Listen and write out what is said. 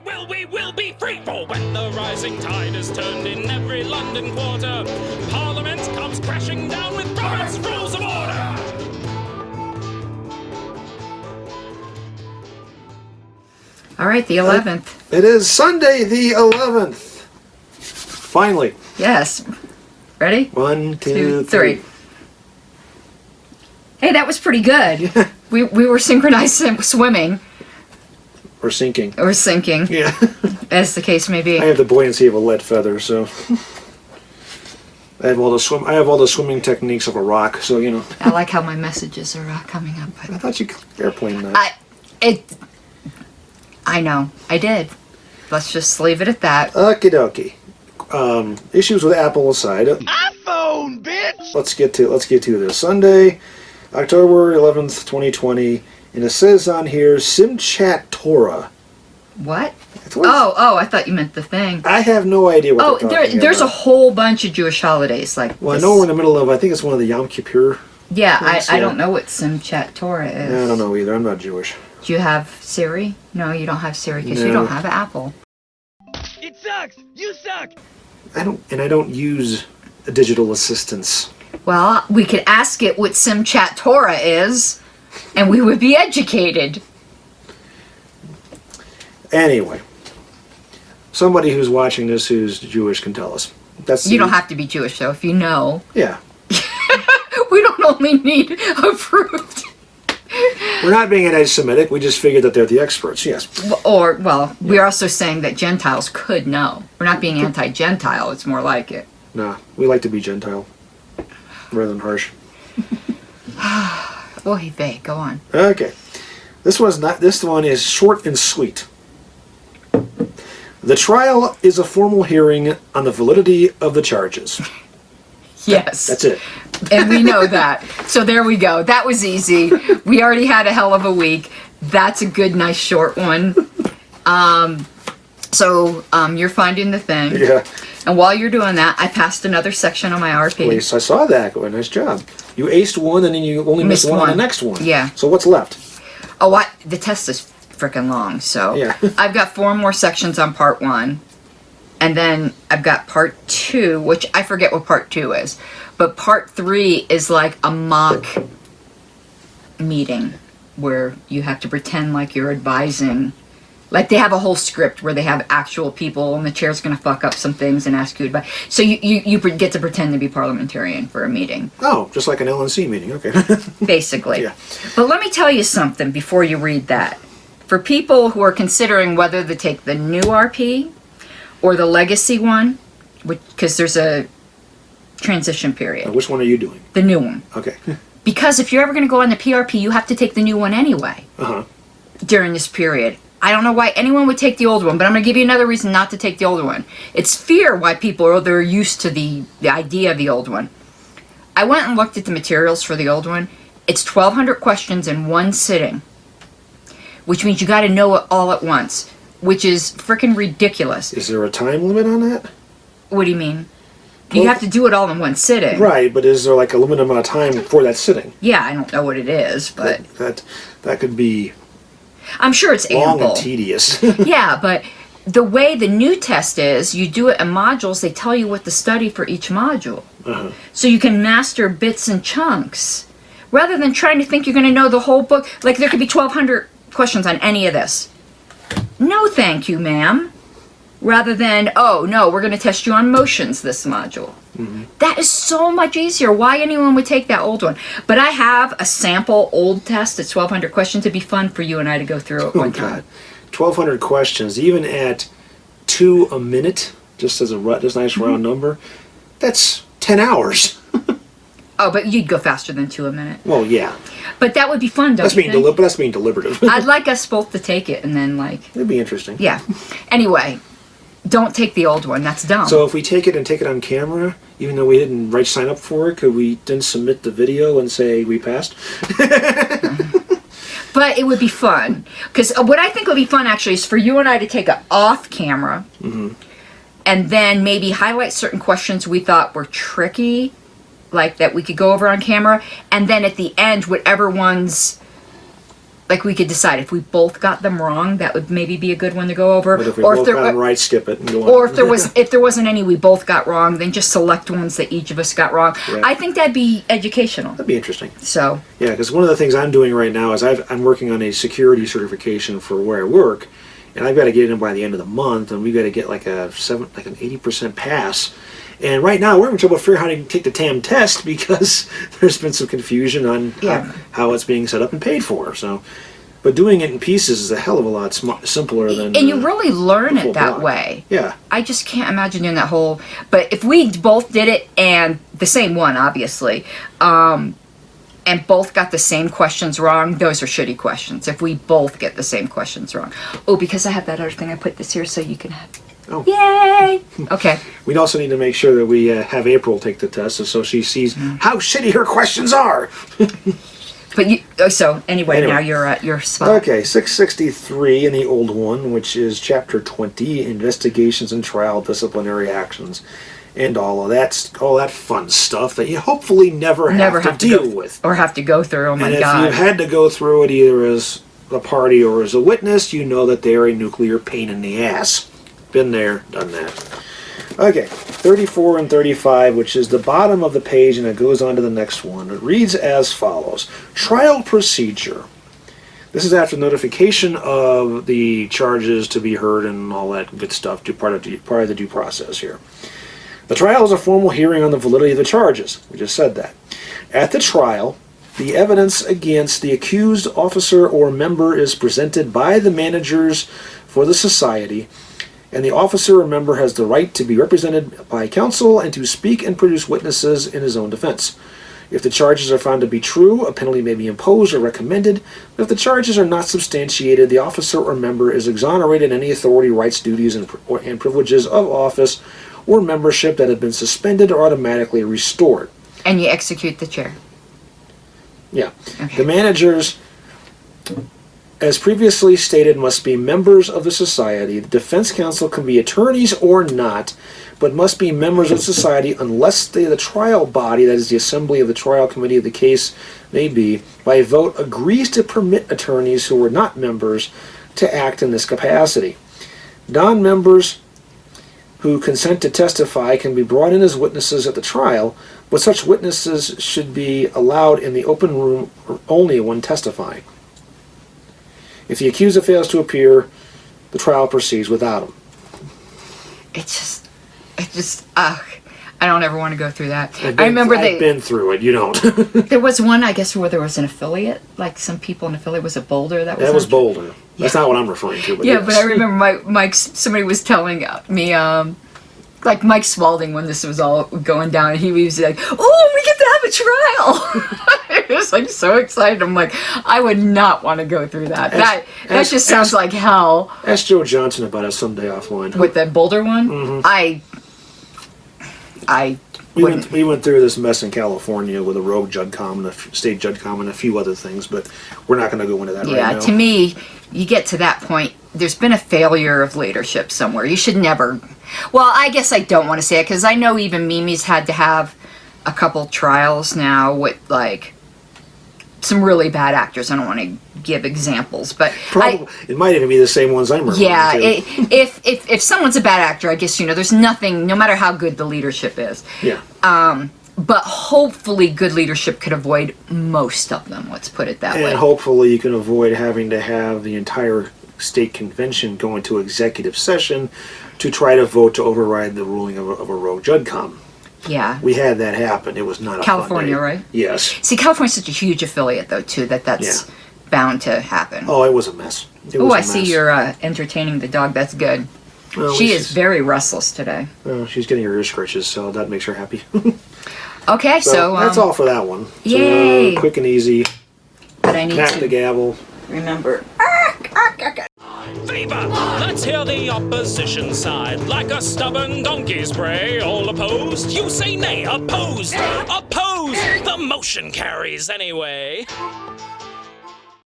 will we will be free. For when the rising tide is turned in every London quarter, Parliament comes crashing down with Robert's Rules of Order. All right, the 11th. It is Sunday the 11th. Finally. Yes. Ready? 1, 2, 3. Hey, that was pretty good. We were synchronized swimming. Or sinking. Or sinking. Yeah. As the case may be. I have the buoyancy of a lead feather, so I have all the swimming techniques of a rock, so you know. I like how my messages are coming up. But I thought you airplane that. I know. I did. Let's just leave it at that. Okie dokie. Issues with Apple aside. iPhone, bitch! Let's get to this. Sunday, October 11th, 2020, and it says on here, Simchat Torah. What? Oh, I thought you meant the thing. I have no idea what they're talking there's about. a whole bunch of Jewish holidays. Well, I know we're in the middle of, I think it's one of the Yom Kippur. Yeah, things, I don't know what Simchat Torah is. I don't know either. I'm not Jewish. Do you have Siri? No, you don't have Siri because you don't have Apple. It sucks! You suck! I don't use digital assistants. Well, we could ask it what Simchat Torah is, and we would be educated. Anyway, somebody who's watching this who's Jewish can tell us. You don't have to be Jewish, though, if you know. Yeah. We don't only need approved. We're not being anti-Semitic. We just figured that they're the experts. Yes. We're also saying that Gentiles could know. We're not being anti-Gentile. It's more like it. Nah, we like to be Gentile rather than harsh. Oy vey, go on. Okay. This one is short and sweet. The trial is a formal hearing on the validity of the charges. Yes. That's it. And we know that. So there we go. That was easy. We already had a hell of a week. That's a good, nice, short one. So you're finding the thing. Yeah. And while you're doing that, I passed another section on my RP. Well, yes, I saw that. Well, nice job. You aced one, and then you only missed one on the next one. Yeah. So what's left? Oh, the test is freaking long. So yeah. I've got 4 more sections on part 1. And then I've got part 2, which I forget what part 2 is. But part 3 is like a mock meeting where you have to pretend like you're advising. Like they have a whole script where they have actual people and the chair's going to fuck up some things and ask you advice. So you get to pretend to be parliamentarian for a meeting. Oh, just like an LNC meeting. Okay. Basically. Yeah. But let me tell you something before you read that. For people who are considering whether to take the new RP or the legacy one, because there's a transition period. Which one are you doing? The new one. Okay. Because if you're ever going to go on the PRP, you have to take the new one anyway. During this period. I don't know why anyone would take the old one, but I'm going to give you another reason not to take the older one. It's fear why people they're used to the idea of the old one. I went and looked at the materials for the old one. It's 1,200 questions in one sitting, which means you got to know it all at once, which is freaking ridiculous. Is there a time limit on that? What do you mean? You have to do it all in one sitting. Right, but is there like a limited amount of time for that sitting? Yeah, I don't know what it is, but that could be. I'm sure it's long ample. and tedious. Yeah, but the way the new test is, you do it in modules. They tell you what to study for each module, so you can master bits and chunks, rather than trying to think you're going to know the whole book. Like there could be 1,200 questions on any of this. No, thank you, ma'am. Rather than, oh, no, we're going to test you on motions this module. That is so much easier. Why anyone would take that old one? But I have a sample old test at 1,200 questions. It'd be fun for you and I to go through at one time. 1,200 questions, even at 2 a minute, just as a nice round number, that's 10 hours. Oh, but you'd go faster than 2 a minute. Well, yeah. But that would be fun, don't you think? That's being deliberative. I'd like us both to take it and then, like... It'd be interesting. Yeah. Anyway, don't take the old one. That's dumb. So if we take it and take it on camera, even though we didn't sign up for it, could we then submit the video and say we passed? But it would be fun. Because what I think would be fun, actually, is for you and I to take it off camera and then maybe highlight certain questions we thought were tricky, like that we could go over on camera, and then at the end, whatever ones like we could decide if we both got them wrong, that would maybe be a good one to go over. But if we both got them right, skip it and go on. Or if there wasn't any we both got wrong, then just select ones that each of us got wrong. Yeah. I think that'd be educational. That'd be interesting. So yeah, because one of the things I'm doing right now is I'm working on a security certification for where I work, and I've got to get it in by the end of the month, and we've got to get like an 80% pass. And right now we're having trouble figuring out how to take the TAM test because there's been some confusion on how it's being set up and paid for. So, but doing it in pieces is a hell of a lot simpler than. And you really learn it that way. Yeah. I just can't imagine doing that whole. But if we both did it and the same one, obviously, and both got the same questions wrong, those are shitty questions. If we both get the same questions wrong. Oh, because I have that other thing, I put this here so you can have. Oh. Yay! Okay. We'd also need to make sure that we have April take the test so she sees how shitty her questions are. But so anyway, now you're at your spot. Okay, 663 in the old one, which is Chapter 20, Investigations and Trial Disciplinary Actions. And all that fun stuff that you hopefully never have to deal with. Or have to go through, oh my God. And if you've had to go through it either as a party or as a witness, you know that they're a nuclear pain in the ass. Been there, done that. Okay, 34 and 35, which is the bottom of the page, and it goes on to the next one. It reads as follows. Trial procedure. This is after notification of the charges to be heard and all that good stuff, part of the due process here. The trial is a formal hearing on the validity of the charges. We just said that. At the trial, the evidence against the accused officer or member is presented by the managers for the society, and the officer or member has the right to be represented by counsel and to speak and produce witnesses in his own defense. If the charges are found to be true, a penalty may be imposed or recommended. But if the charges are not substantiated, the officer or member is exonerated any authority, rights, duties, and privileges of office or membership that have been suspended or automatically restored. And you execute the chair. Yeah. Okay. The managers, as previously stated, must be members of the society. The defense counsel can be attorneys or not, but must be members of society unless the trial body, that is the assembly of the trial committee of the case may be, by vote agrees to permit attorneys who are not members to act in this capacity. Non-members who consent to testify can be brought in as witnesses at the trial, but such witnesses should be allowed in the open room only when testifying. If the accuser fails to appear, the trial proceeds without him. I don't ever want to go through that. I've been through it. You don't. There was one, I guess, where there was an affiliate, like some people in affiliate. Was it Boulder? That was Boulder. Yeah. That's not what I'm referring to. But yeah, yes. But I remember Mike. Somebody was telling me, like Mike Spalding, when this was all going down, and he was like, "Oh, we get to have a trial!" I was like so excited. I'm like, I would not want to go through that. That just sounds like hell. Ask Joe Johnson about it someday offline. With the Boulder one, mm-hmm. We went through this mess in California with a rogue judcom and a state judcom and a few other things, but we're not going to go into that right now. Yeah, to me, you get to that point, there's been a failure of leadership somewhere. You should never... Well, I guess I don't want to say it, because I know even Mimi's had to have a couple trials now with, like, some really bad actors. I don't want to give examples, but... it might even be the same ones I'm remembering. Yeah, if someone's a bad actor, I guess, there's nothing, no matter how good the leadership is. Yeah. But hopefully good leadership could avoid most of them, let's put it that way. And hopefully you can avoid having to have the entire state convention go into executive session to try to vote to override the ruling of a rogue judcom. Yeah. We had that happen. It was not a California, fun day. Right? Yes. See, California's such a huge affiliate, though, too, that's bound to happen. Oh, it was a mess. Oh, I see you're entertaining the dog. That's good. Well, she is very restless today. Well, she's getting her ear scratches, so that makes her happy. Okay, so that's all for that one. Yay! So, quick and easy. But I need Tap the gavel. Remember. Fever! Let's hear the opposition side. Like a stubborn donkey's bray. All opposed? You say nay. Opposed! Opposed! The motion carries anyway.